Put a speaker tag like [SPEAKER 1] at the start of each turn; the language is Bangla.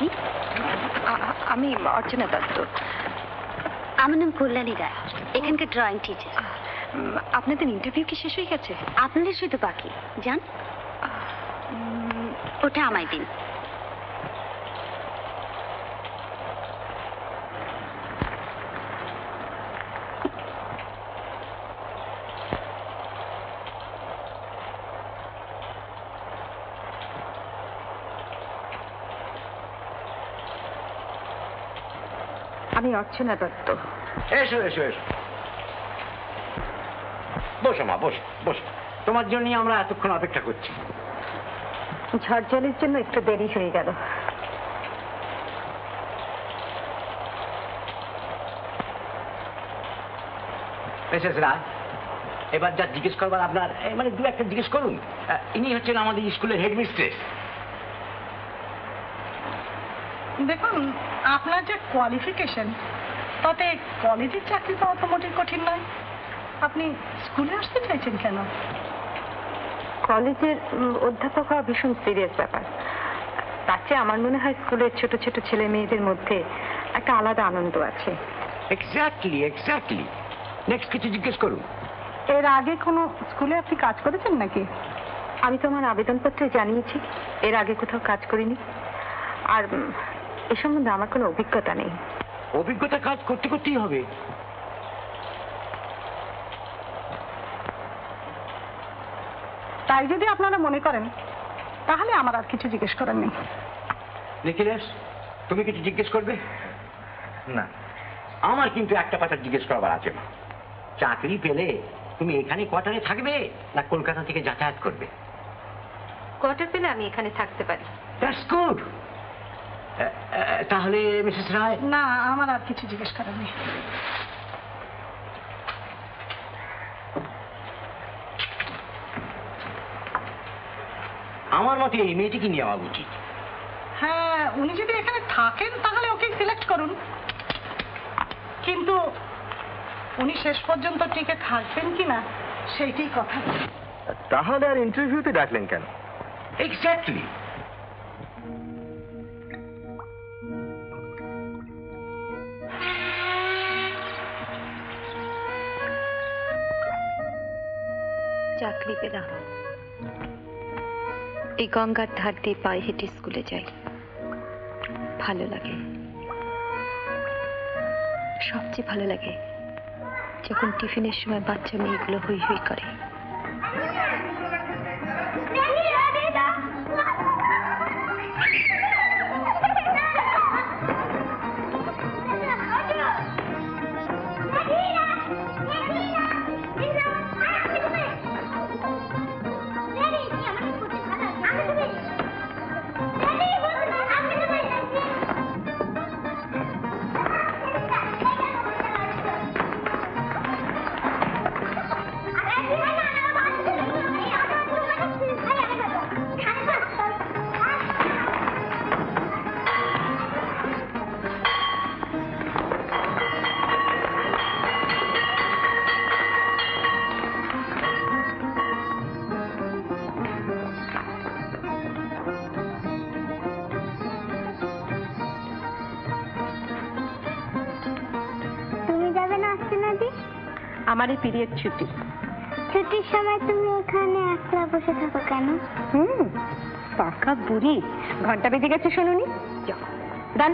[SPEAKER 1] আপনি?
[SPEAKER 2] আমি অর্চনা দত্ত।
[SPEAKER 1] আমার নাম কল্যাণী রায়, এখানকার ড্রয়িং টিচার।
[SPEAKER 2] আপনাদের ইন্টারভিউ কি শেষ হয়ে গেছে?
[SPEAKER 1] আপনাদের শুধু বাকি, যান। ওটা আমায় দিন।
[SPEAKER 2] আমি অর্চনা দত্ত।
[SPEAKER 3] এসো এসো এসো, বসো মা, বসো বসো। তোমার জন্যই আমরা এতক্ষণ অপেক্ষা করছি।
[SPEAKER 2] ঝড়জলের জন্য একটু দেরি হয়ে গেল।
[SPEAKER 3] মিসেস রায়, এবার যা জিজ্ঞেস করবার আপনার মানে দু একটা জিজ্ঞেস করুন। ইনি হচ্ছেন আমাদের স্কুলের হেডমিস্ট্রেস।
[SPEAKER 4] দেখুন, আপনার যে কোয়ালিফিকেশন, তাতে কলেজের চাকরি পাওয়া তো মোটেই কঠিন নয়। আপনি স্কুলে আসতে চাইছেন কেন?
[SPEAKER 2] কলেজের অধ্যাপক হওয়া ভীষণ সিরিয়াস ব্যাপার। তার চেয়ে আমার মনে হয় স্কুলের ছোট ছোট ছেলে মেয়েদের মধ্যে একটা আলাদা আনন্দ আছে।
[SPEAKER 3] Exactly exactly. নেক্সট কিছু জিজ্ঞেস করুন।
[SPEAKER 4] এর আগে কোনো স্কুলে আপনি কাজ করেছেন নাকি?
[SPEAKER 2] আমি তো আমার আবেদনপত্রে জানিয়েছি এর আগে কোথাও কাজ করিনি, আর এ সম্বন্ধে আমার কোনো অভিজ্ঞতা নেই।
[SPEAKER 3] অভিজ্ঞতা কাজ করতে করতেই হবে।
[SPEAKER 4] তাই যদি আপনারা মনে করেন, তাহলে আমার আর কিছু জিজ্ঞেস করার নেই।
[SPEAKER 3] নিখিলেশ, তুমি কিছু জিজ্ঞেস করবে? না, আমার কিন্তু একটা কথা জিজ্ঞেস করবার আছে। চাকরি পেলে তুমি এখানে কোয়ার্টারে থাকবে না কলকাতা থেকে যাতায়াত করবে?
[SPEAKER 2] কোয়ার্টার পেলে আমি এখানে থাকতে পারি।
[SPEAKER 3] That's good. তাহলে মিসেস রায়?
[SPEAKER 4] না, আমার আর কিছু জিজ্ঞেস করার নেই।
[SPEAKER 3] আমার মতে এই মেয়েটিকে নেওয়া উচিত।
[SPEAKER 4] হ্যাঁ, উনি যদি এখানে থাকেন তাহলে ওকে সিলেক্ট করুন, কিন্তু উনি শেষ পর্যন্ত টিকে থাকবেন কিনা সেইটাই কথা।
[SPEAKER 5] তাহলে আর ইন্টারভিউতে ডাকলেন কেন?
[SPEAKER 3] এক্স্যাক্টলি।
[SPEAKER 2] চাকরি পেলাম, এই গঙ্গার ধার দিয়ে পায়ে হেঁটে স্কুলে যাই, ভালো লাগে। সবচেয়ে ভালো লাগে যখন টিফিনের সময় বাচ্চা মেয়েগুলো হই হই করে। আমার এই পিরিয়ড ছুটি।
[SPEAKER 1] ছুটির সময় তুমি এখানে একলা বসে থাকো কেন?
[SPEAKER 2] পাকা বুড়ি, ঘন্টা বেজে গেছে শোনোনি? যাও, ডান।